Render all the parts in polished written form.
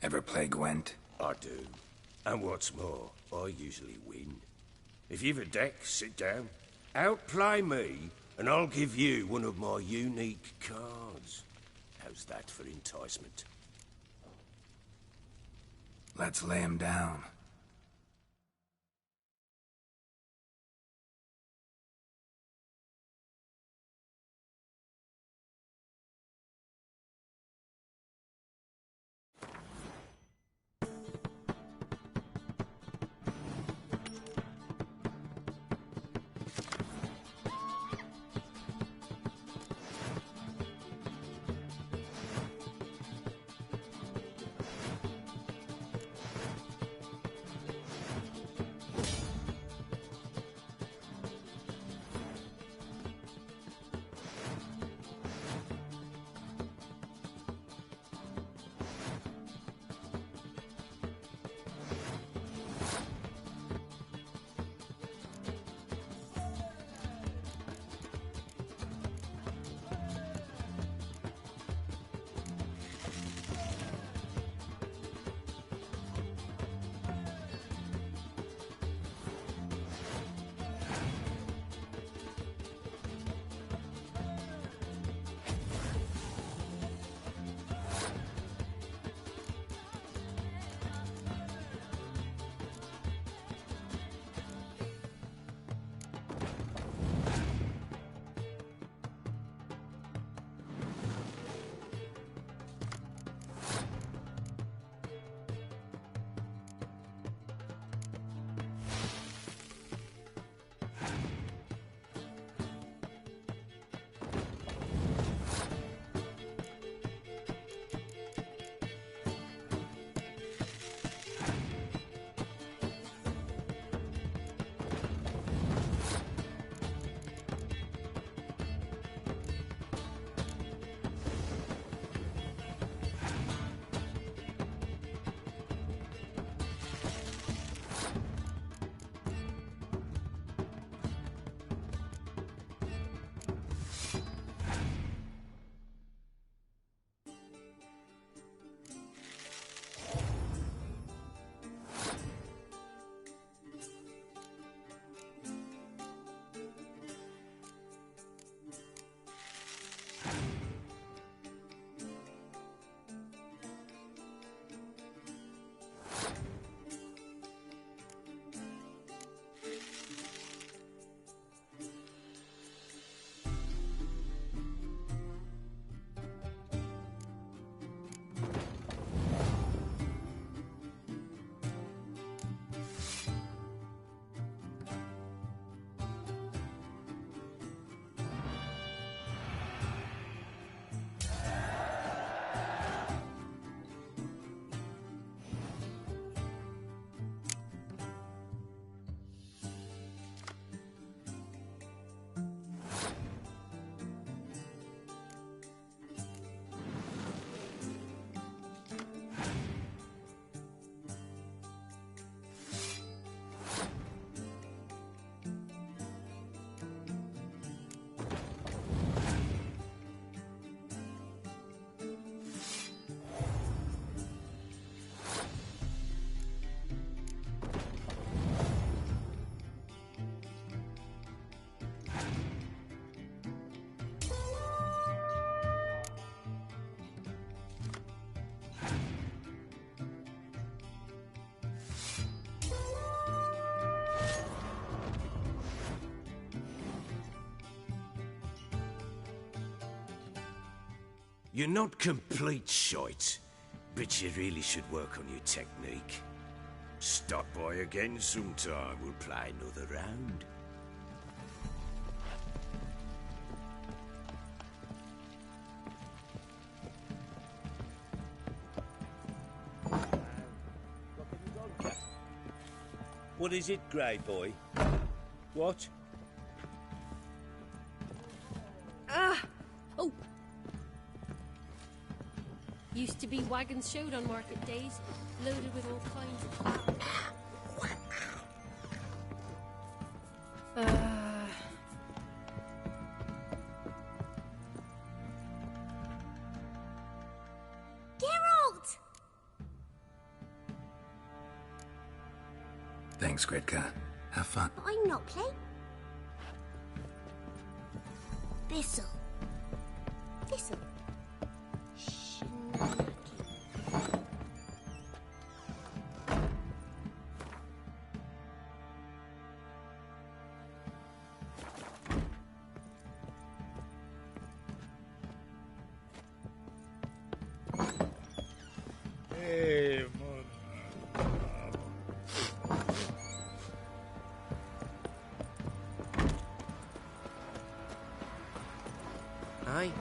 Ever play Gwent? I do. And what's more, I usually win. If you've a deck, sit down. Outplay me, and I'll give you one of my unique cards. How's that for enticement? Let's lay him down. You're not complete shite, but you really should work on your technique. Stop by again sometime, we'll play another round. What is it, Grey Boy? What? Oh! Used to be wagons showed on market days, loaded with all kinds of... Geralt! Thanks, Gretka. Have fun. But I'm not playing. Thistle. Thistle. Shinaki. Hey, mano. Aye.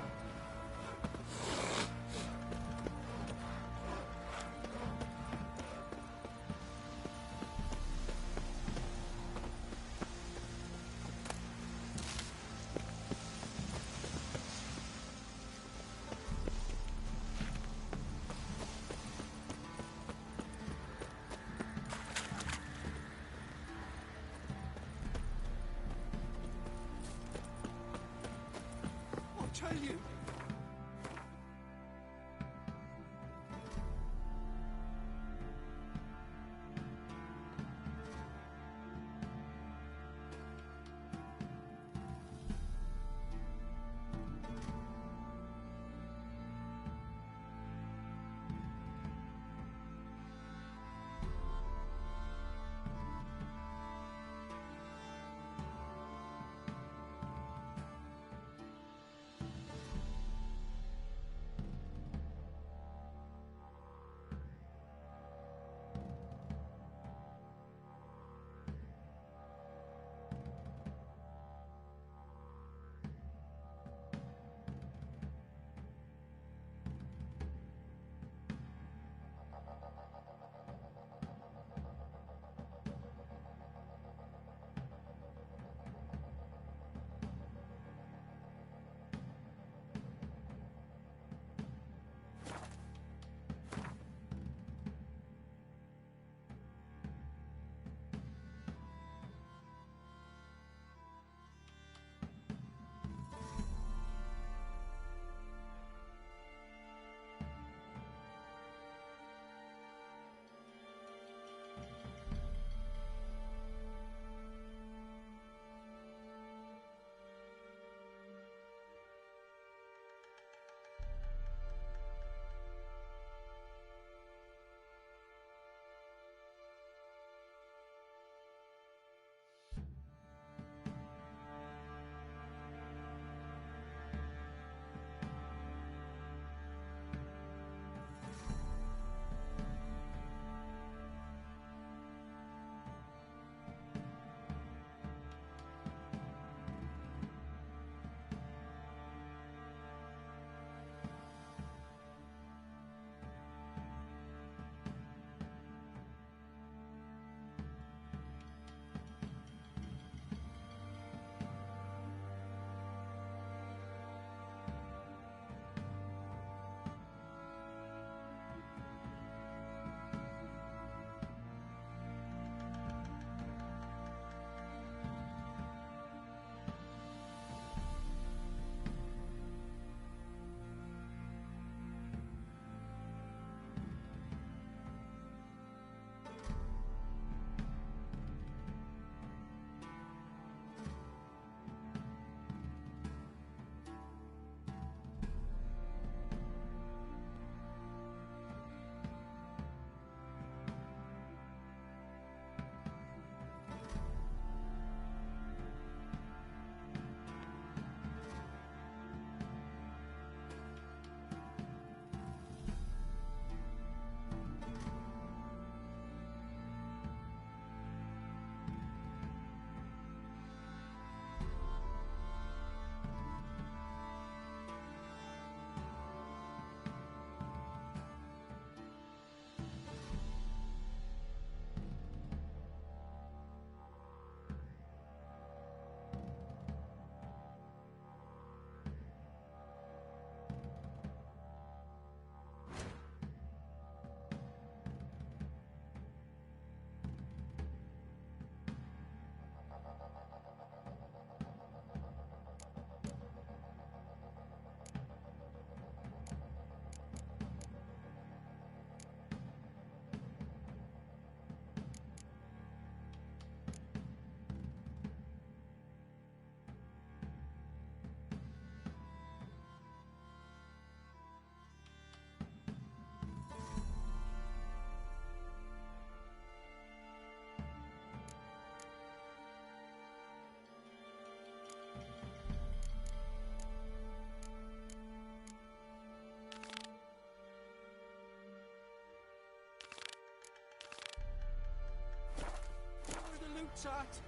Tut!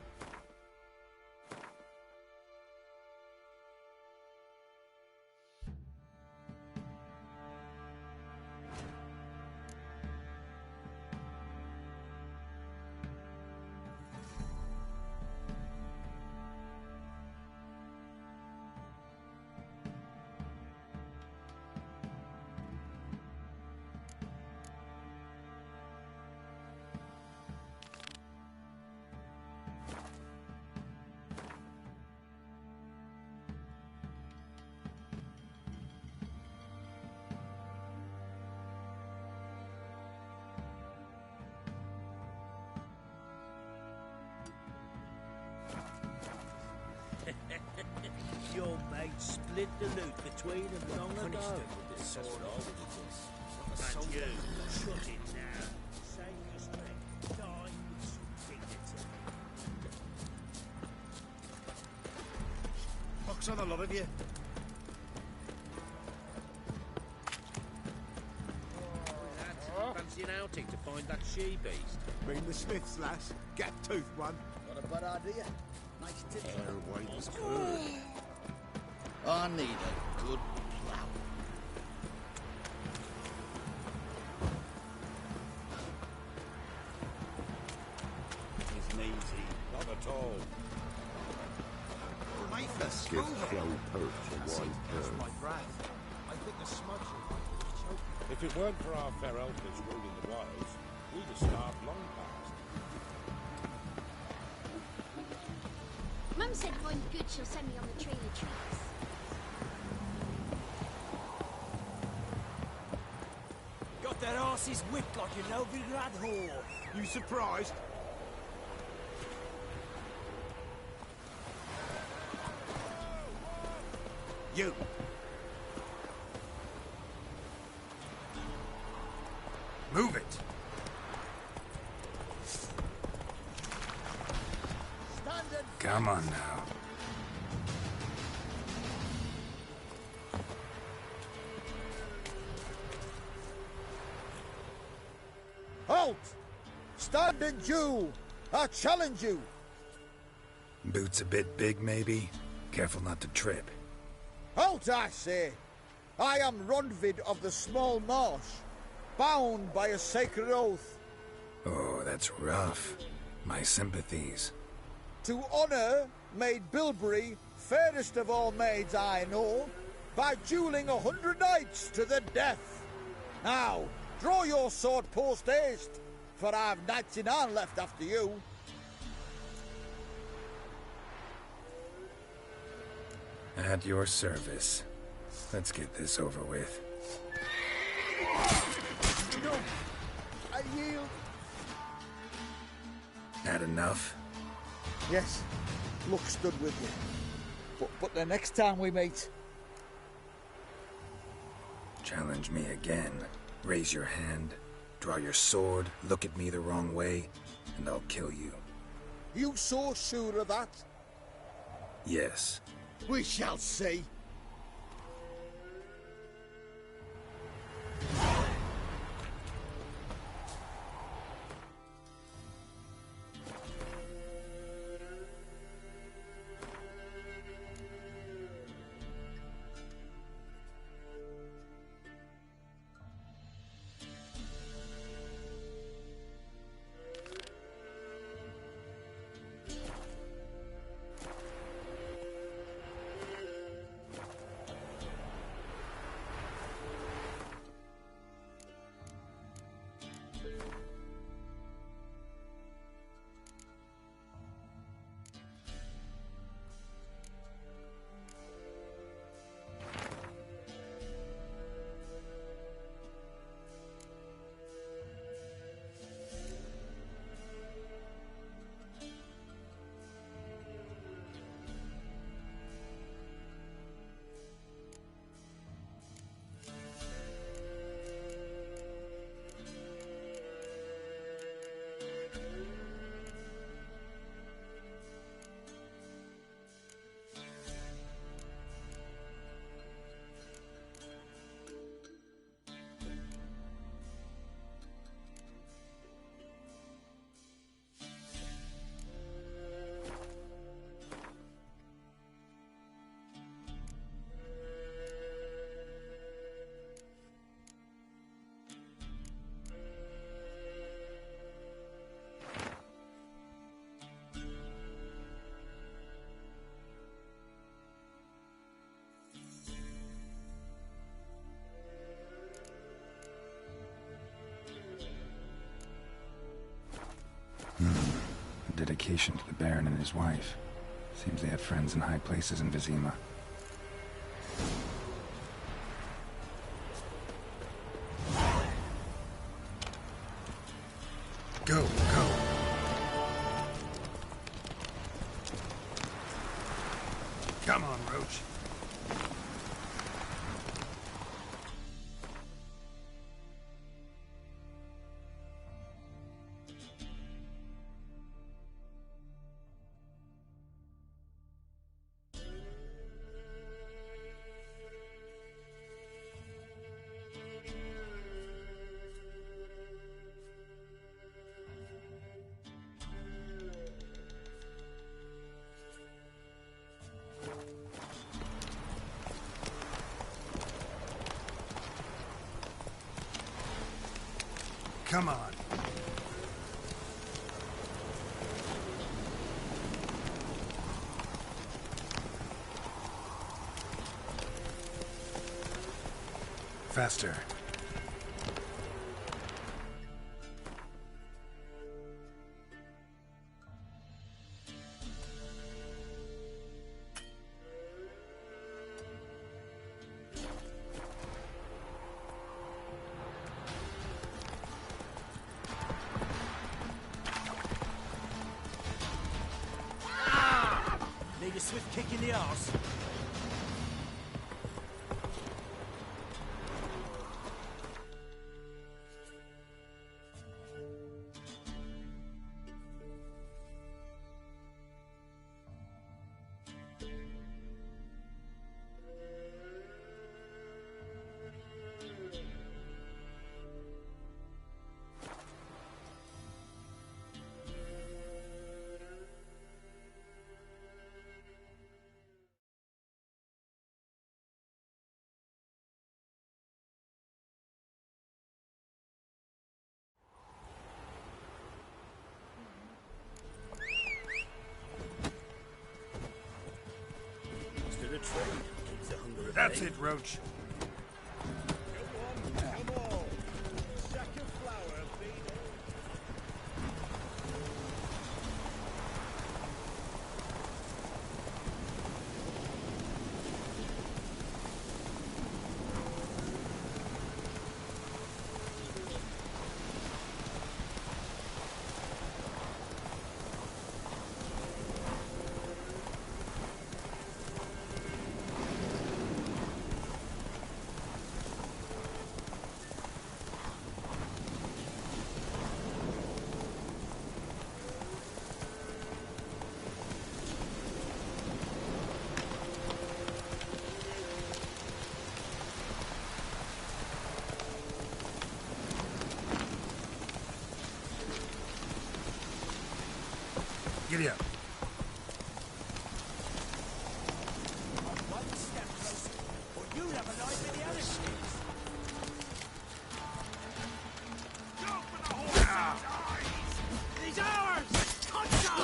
Your mate split the loot between them long ago. And you, shut it now. Save respect. Die with some dignity. Pox on a lot of you. Fancy an outing to find that she-beast? Bring the Smiths, lass. Gap-toothed one. Not a bad idea. Nice tip. Her weight was good. I need a good plough. Isn't easy. Not at all. Let's give Flo perch a wide berth. My breath. I think the smudge will choke. If it weren't for our fair elders ruling the wilds, we'd have starved long past. Mum said if I'm good, she'll send me on the trail of treats. Got that arse's whipped like a Novigrad whore. You surprised? You. Move it! Come on now. Halt! Stand and Jew! I challenge you! Boots a bit big, maybe? Careful not to trip. Halt, I say! I am Ronvid of the Small Marsh, bound by a sacred oath. Oh, that's rough. My sympathies. To honour Maid Bilberry, fairest of all maids I know, by duelling 100 knights to the death. Now, draw your sword post-haste, for I've knights in hand left after you. At your service. Let's get this over with. No, I yield. Had enough? Yes, luck stood with you. But the next time we meet... Challenge me again. Raise your hand, draw your sword, look at me the wrong way, and I'll kill you. You so sure of that? Yes. We shall see. A dedication to the Baron and his wife. Seems they had friends in high places in Vizima. Go, go. Come on, Roach. Come on. Faster. Need a swift kick in the arse. That's it, Roach. Come on. Sack of flour, Beano. Giddy up. One step closer, or you'll have a night with the other skins. Go for the horse's eyes! These ours! Concha!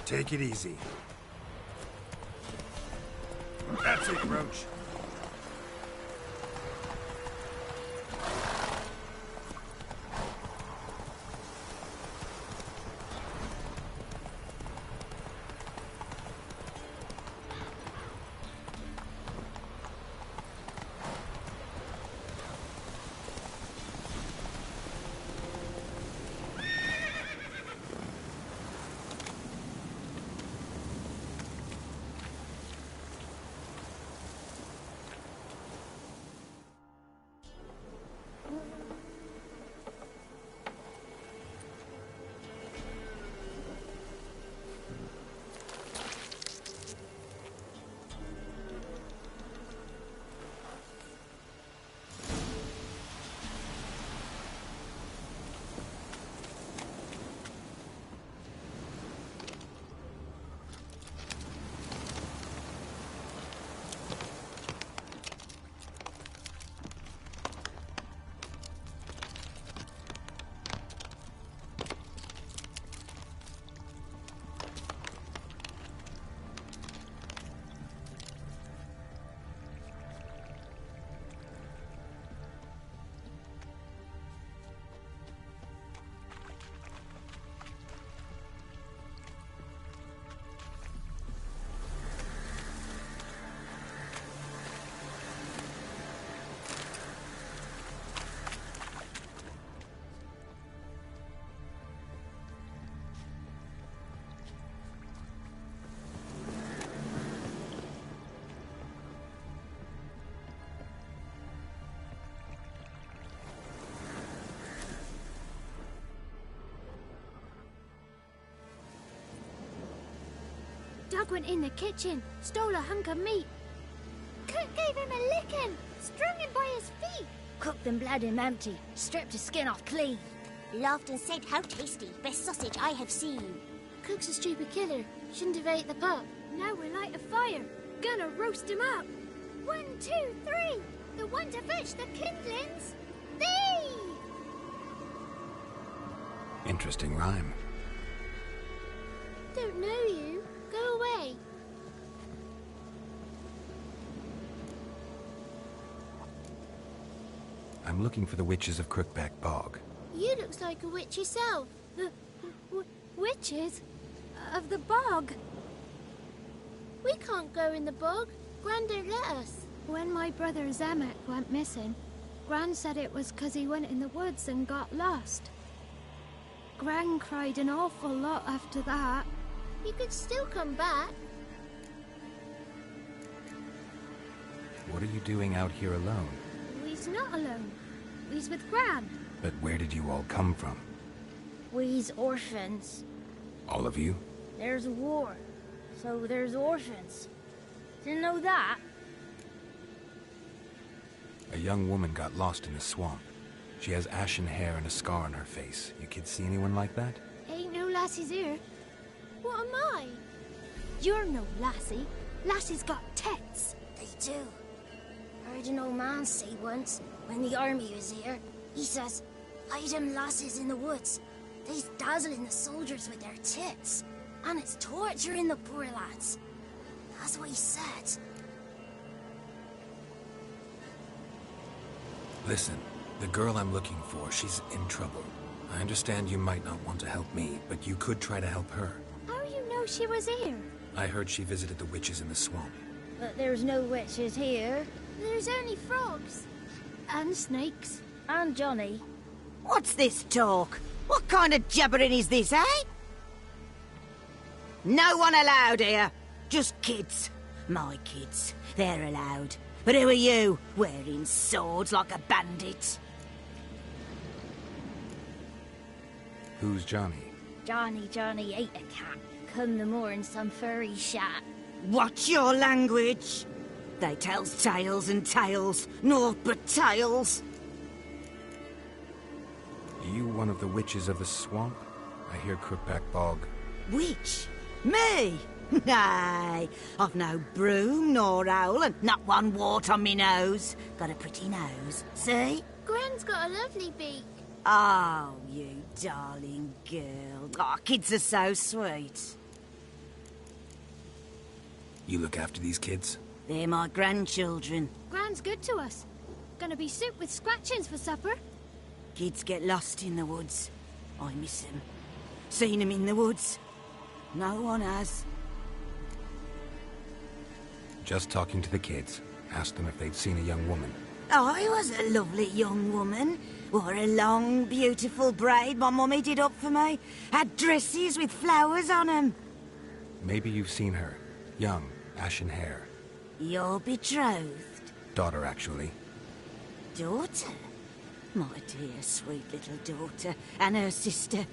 Take it easy. That's it, Roach. Doug went in the kitchen, stole a hunk of meat. Cook gave him a licking, strung him by his feet. Cooked and bled him empty, stripped his skin off clean. Laughed and said, "How tasty, best sausage I have seen." Cook's a stupid killer, shouldn't have ate the pup. Now we light a fire, gonna roast him up. 1, 2, 3, the one to fetch the kindlings. Thee! Interesting rhyme. Don't know you. Go away. I'm looking for the witches of Crookback Bog. You looks like a witch yourself. The witches of the bog. We can't go in the bog. Gran don't let us. When my brother Zemek went missing, Gran said it was 'cause he went in the woods and got lost. Gran cried an awful lot after that. You could still come back. What are you doing out here alone? We's not alone. We's with Gran. But where did you all come from? We's orphans. All of you? There's a war, so there's orphans. Didn't know that? A young woman got lost in the swamp. She has ashen hair and a scar on her face. You kids see anyone like that? Ain't no lassies here. What am I? You're no lassie. Lassie's got tits. They do. Heard an old man say once, when the army was here, he says, "Hide them lasses in the woods. They's dazzling the soldiers with their tits. And it's torturing the poor lads." That's what he said. Listen, the girl I'm looking for, she's in trouble. I understand you might not want to help me, but you could try to help her. How you know she was here? I heard she visited the witches in the swamp. But there's no witches here. There's only frogs. And snakes. And Johnny. What's this talk? What kind of jabbering is this, eh? No one allowed here. Just kids. My kids. They're allowed. But who are you, wearing swords like a bandit? Who's Johnny? Johnny ate a cat. Come the more in some furry shat. Watch your language. They tells tales and tales, naught but tales. You one of the witches of the swamp? I hear Crookback Bog. Witch? Me? Nay, I've no broom nor owl and not one wart on me nose. Got a pretty nose, see? Gran's got a lovely beak. Oh, you darling girl. Oh, kids are so sweet. You look after these kids? They're my grandchildren. Gran's good to us. Gonna be soup with scratchings for supper. Kids get lost in the woods. I miss them. Seen them in the woods. No one has. Just talking to the kids. Asked them if they'd seen a young woman. I was a lovely young woman. Wore a long, beautiful braid my mummy did up for me. Had dresses with flowers on 'em. Maybe you've seen her. Young, ashen hair. Your betrothed? Daughter, actually. Daughter? My dear, sweet little daughter. And her sister.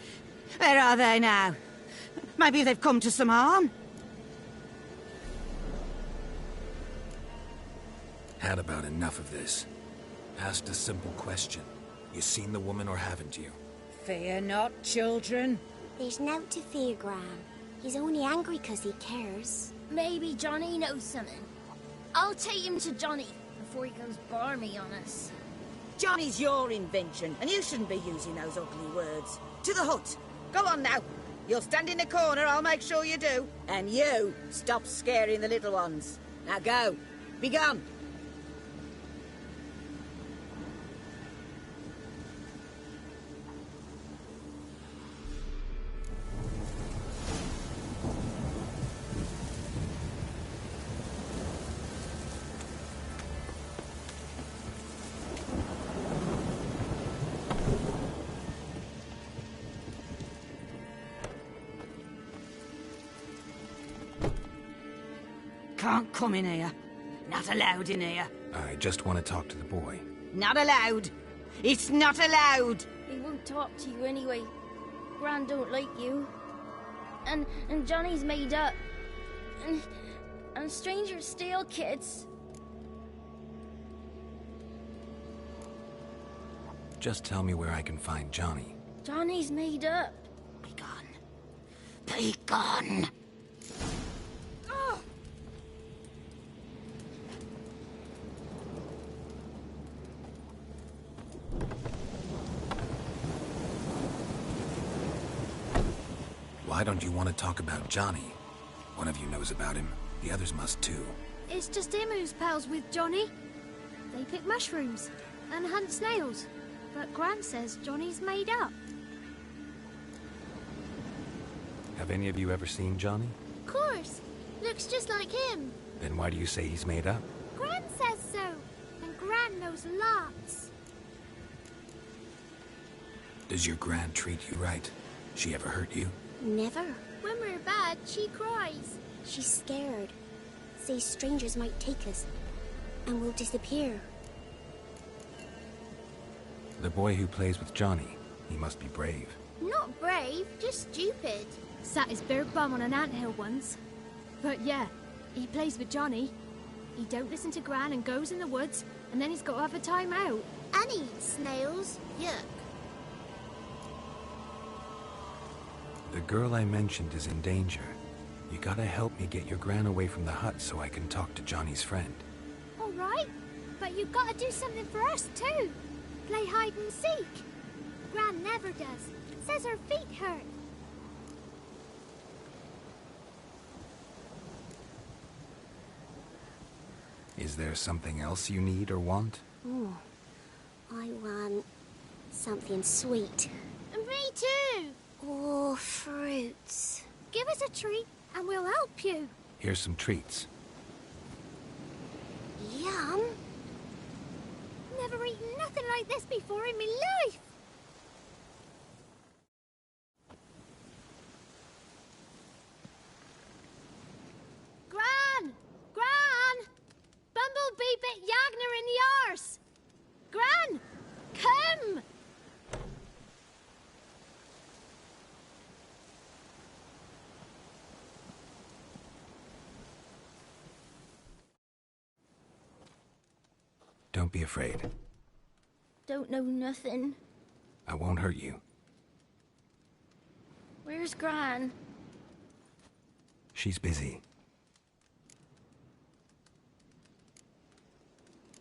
Where are they now? Maybe they've come to some harm? Had about enough of this. Asked a simple question. You seen the woman or haven't you? Fear not, children. There's nought to fear, Gran. He's only angry 'cause he cares. Maybe Johnny knows something. I'll take him to Johnny before he goes barmy on us. Johnny's your invention, and you shouldn't be using those ugly words. To the hut. Go on now. You'll stand in the corner, I'll make sure you do. And you, stop scaring the little ones. Now go. Be gone. Can't come in here. Not allowed in here. I just want to talk to the boy. Not allowed. It's not allowed. He won't talk to you anyway. Gran don't like you. And Johnny's made up. And strangers steal kids. Just tell me where I can find Johnny. Johnny's made up. Be gone. Be gone. Why don't you want to talk about Johnny? One of you knows about him. The others must too. It's just him who's pals with Johnny. They pick mushrooms and hunt snails. But Gran says Johnny's made up. Have any of you ever seen Johnny? Of course. Looks just like him. Then why do you say he's made up? Gran says so. And Gran knows lots. Does your Gran treat you right? She ever hurt you? Never. When we're bad, she cries. She's scared. Says strangers might take us. And we'll disappear. The boy who plays with Johnny, he must be brave. Not brave, just stupid. Sat his bare bum on an anthill once. But yeah, he plays with Johnny. He don't listen to Gran and goes in the woods, and then he's got to have a time out. And eats snails. Yuck. The girl I mentioned is in danger. You gotta help me get your Gran away from the hut so I can talk to Johnny's friend. All right, but you gotta do something for us too. Play hide and seek. Gran never does. Says her feet hurt. Is there something else you need or want? Ooh, I want something sweet. And me too. Oh, fruits. Give us a treat and we'll help you. Here's some treats. Yum. Never eaten nothing like this before in my life. Gran! Gran! Bumblebee bit Yagner in the arse. Gran! Come! Don't be afraid. Don't know nothing. I won't hurt you. Where's Gran? She's busy.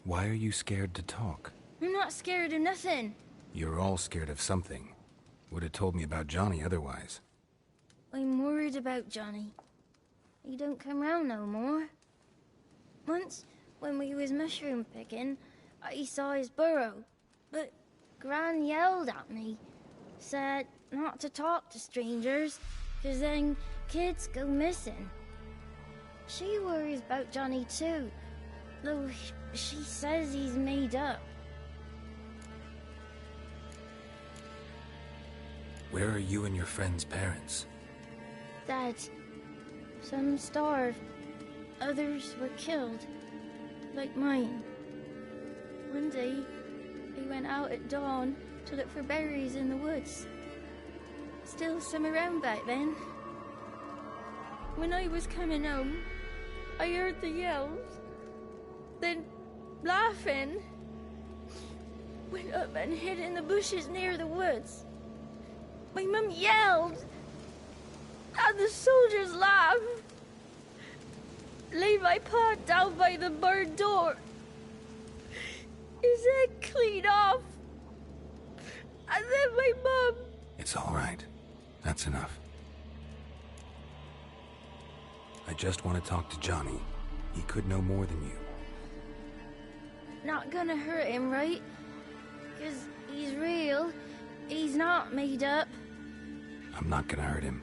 Why are you scared to talk? I'm not scared of nothing. You're all scared of something. Would have told me about Johnny otherwise. I'm worried about Johnny. He don't come round no more. Once, when we was mushroom picking, I saw his burrow, but Gran yelled at me, said not to talk to strangers, 'cause then kids go missing. She worries about Johnny too, though she says he's made up. Where are you and your friend's parents? Dad, some starved, others were killed, like mine. One day, we went out at dawn to look for berries in the woods. Still some around back then. When I was coming home, I heard the yells, then laughing. Went up and hid in the bushes near the woods. My mum yelled, and the soldiers laughed. Laid my pa down by the barn door. His head clean off. And then my mum... It's all right. That's enough. I just want to talk to Johnny. He could know more than you. Not gonna hurt him, right? 'Cause he's real. He's not made up. I'm not gonna hurt him.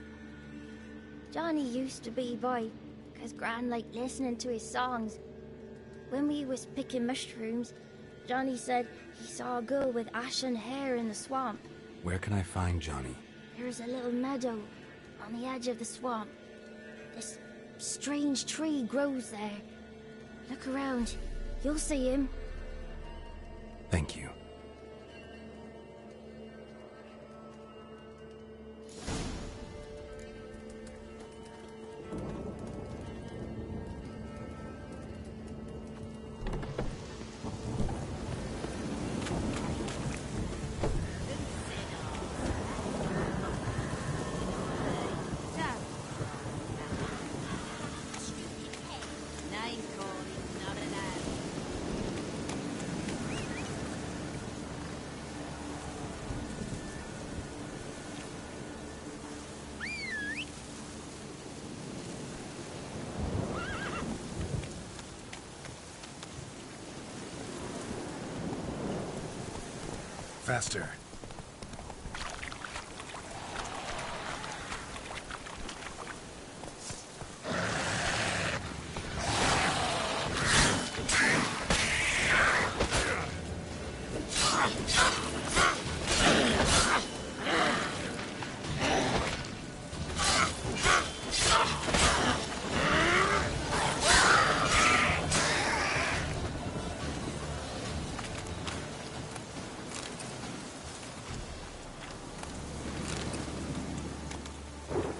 Johnny used to be boy, 'cause Gran liked listening to his songs. When we was picking mushrooms, Johnny said he saw a girl with ashen hair in the swamp. Where can I find Johnny? There's a little meadow on the edge of the swamp. This strange tree grows there. Look around. You'll see him. Thank you. Faster.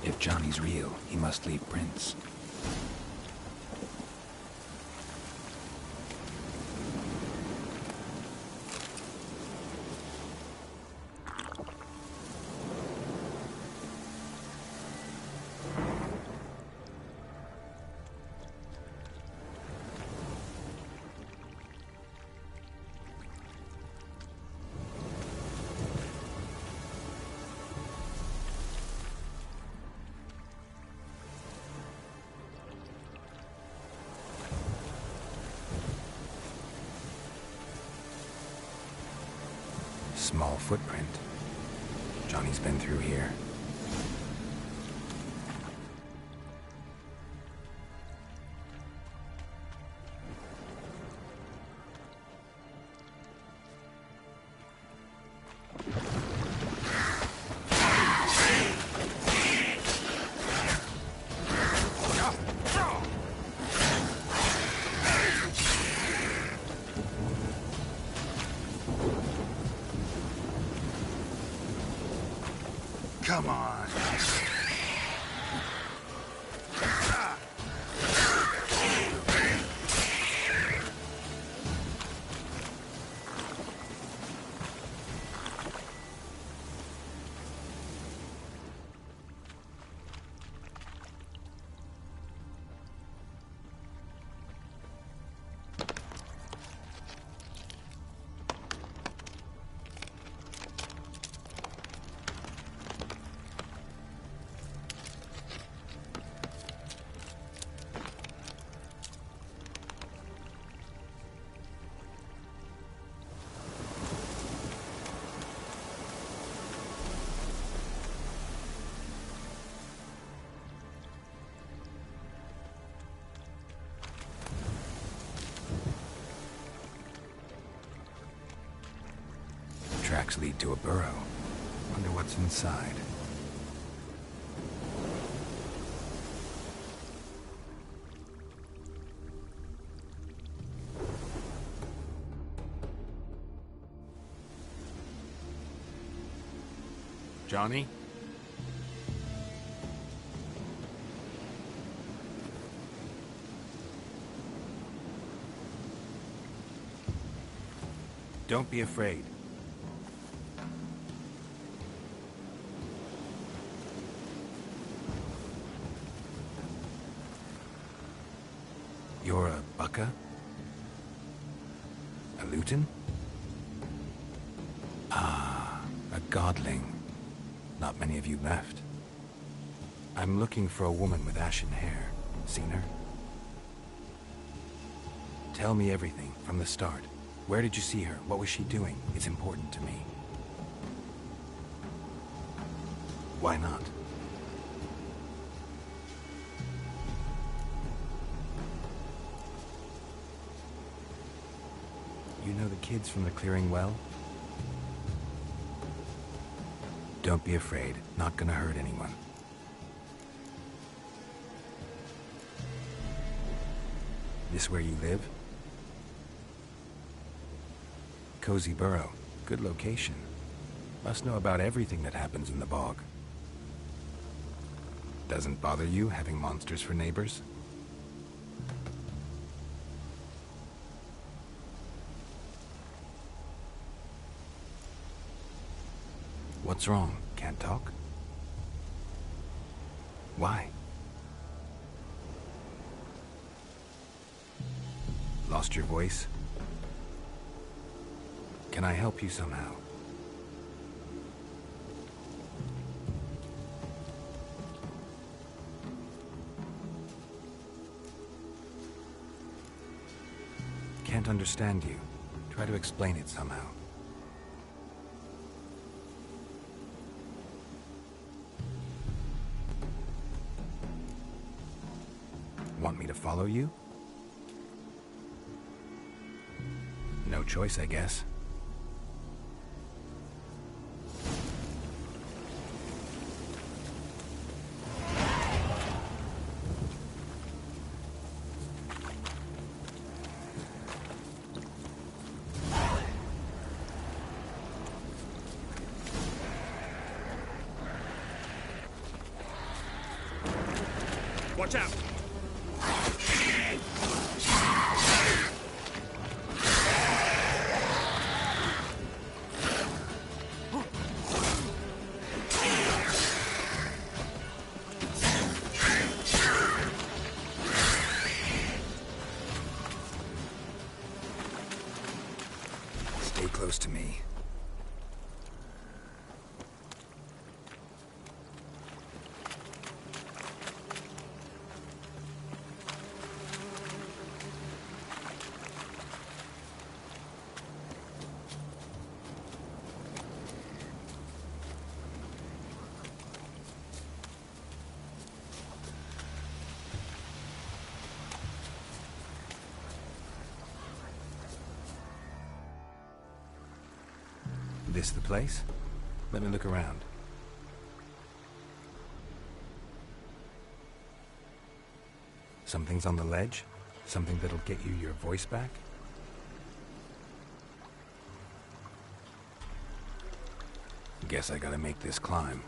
If Johnny's real, he must leave prints. Small footprint. Johnny's been through here. Come on. tracks lead to a burrow. Wonder what's inside. Johnny? Don't be afraid. You're a Bukka? A Luton? Ah, a godling. Not many of you left. I'm looking for a woman with ashen hair. Seen her? Tell me everything, from the start. Where did you see her? What was she doing? It's important to me. Why not? You know the kids from the clearing well? Don't be afraid. Not gonna hurt anyone. This where you live? Cozy Burrow. Good location. Must know about everything that happens in the bog. Doesn't bother you having monsters for neighbors? What's wrong? Can't talk? Why? Lost your voice? Can I help you somehow? Can't understand you. Try to explain it somehow. Want me to follow you? No choice, I guess. Watch out! Stay close to me. This the place? Let me look around. Something's on the ledge? Something that'll get you your voice back? Guess I gotta make this climb.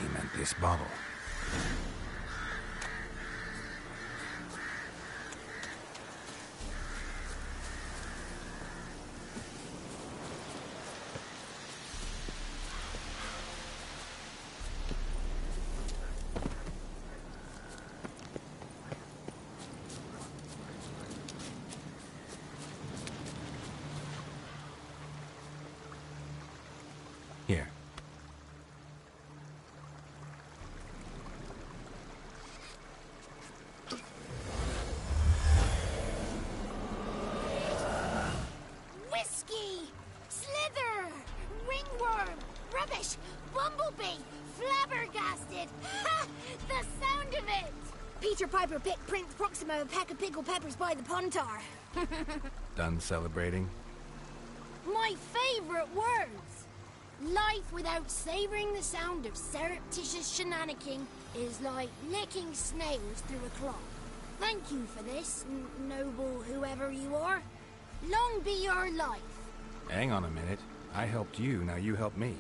he meant this bottle. Here. Whiskey! Slither! Ringworm! Rubbish! Bumblebee! Flabbergasted! Ha! The sound of it! Peter Piper picked Prince Proxima a pack of pickled peppers by the Pontar. Done celebrating? My favorite words! Life without savoring the sound of surreptitious shenanigans is like licking snails through a cloth. Thank you for this, noble whoever you are. Long be your life. Hang on a minute. I helped you, now you help me.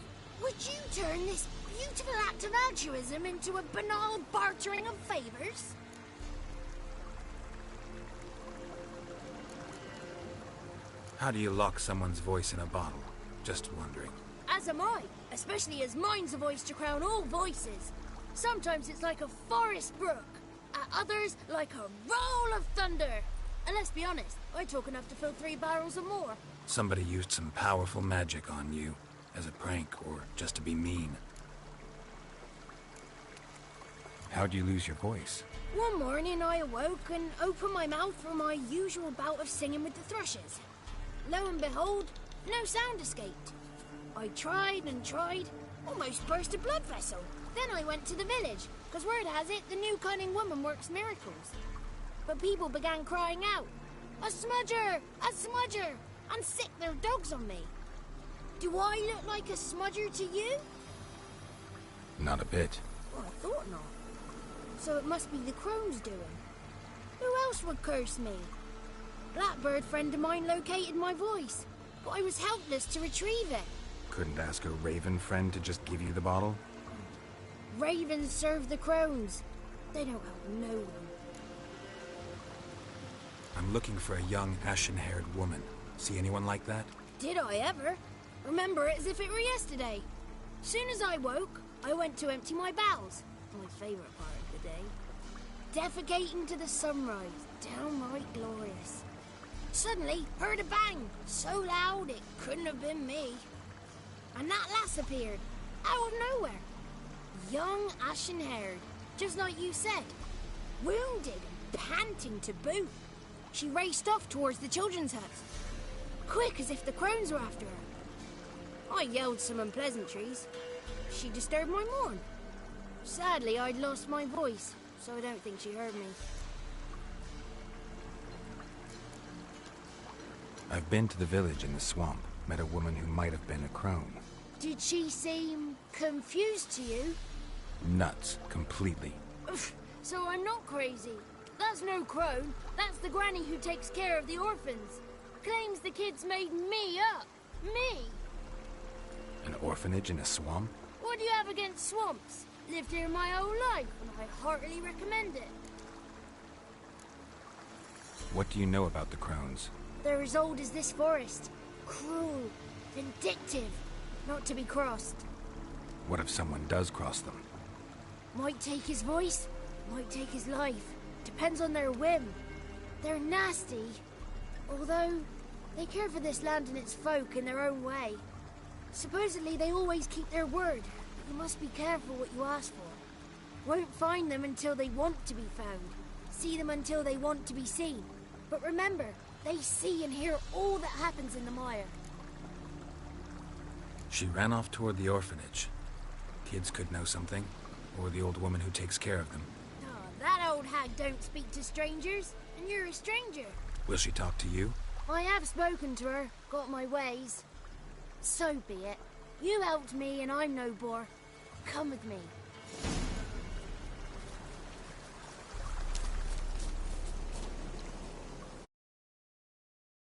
Would you turn this beautiful act of altruism into a banal bartering of favors? How do you lock someone's voice in a bottle? Just wondering. As am I, especially as mine's a voice to crown all voices. Sometimes it's like a forest brook, at others like a roll of thunder. And let's be honest, I talk enough to fill 3 barrels or more. Somebody used some powerful magic on you, as a prank or just to be mean. How'd you lose your voice? One morning I awoke and opened my mouth for my usual bout of singing with the thrushes. Lo and behold, no sound escaped. I tried and tried, almost burst a blood vessel. Then I went to the village, because word has it the new cunning woman works miracles. But people began crying out, "A smudger! A smudger!" and sick their dogs on me. Do I look like a smudger to you? Not a bit. Well, I thought not. So it must be the crone's doing. Who else would curse me? Blackbird friend of mine located my voice, but I was helpless to retrieve it. Couldn't ask a raven friend to just give you the bottle? Ravens serve the crones. They don't help no one. I'm looking for a young, ashen-haired woman. See anyone like that? Did I ever? Remember it as if it were yesterday. Soon as I woke, I went to empty my bowels. My favourite part of the day. Defecating to the sunrise. Downright glorious. Suddenly, heard a bang. So loud it couldn't have been me. And that lass appeared. Out of nowhere. Young, ashen-haired. Just like you said. Wounded and panting to boot. She raced off towards the children's hut. Quick as if the crones were after her. I yelled some unpleasantries. She disturbed my morn. Sadly, I'd lost my voice, so I don't think she heard me. I've been to the village in the swamp. Met a woman who might have been a crone. Did she seem confused to you? Nuts. Completely. So I'm not crazy. That's no crone. That's the granny who takes care of the orphans. Claims the kids made me up. Me! An orphanage in a swamp? What do you have against swamps? Lived here my whole life, and I heartily recommend it. What do you know about the crones? They're as old as this forest. Cruel, vindictive, not to be crossed. What if someone does cross them? Might take his voice, might take his life. Depends on their whim. They're nasty, although they care for this land and its folk in their own way. Supposedly they always keep their word, but you must be careful what you ask for. Won't find them until they want to be found. See them until they want to be seen. But remember, they see and hear all that happens in the mire. She ran off toward the orphanage. Kids could know something, or the old woman who takes care of them. Oh, that old hag don't speak to strangers, and you're a stranger. Will she talk to you? I have spoken to her, got my ways. So be it. You helped me and I'm no bore. Come with me.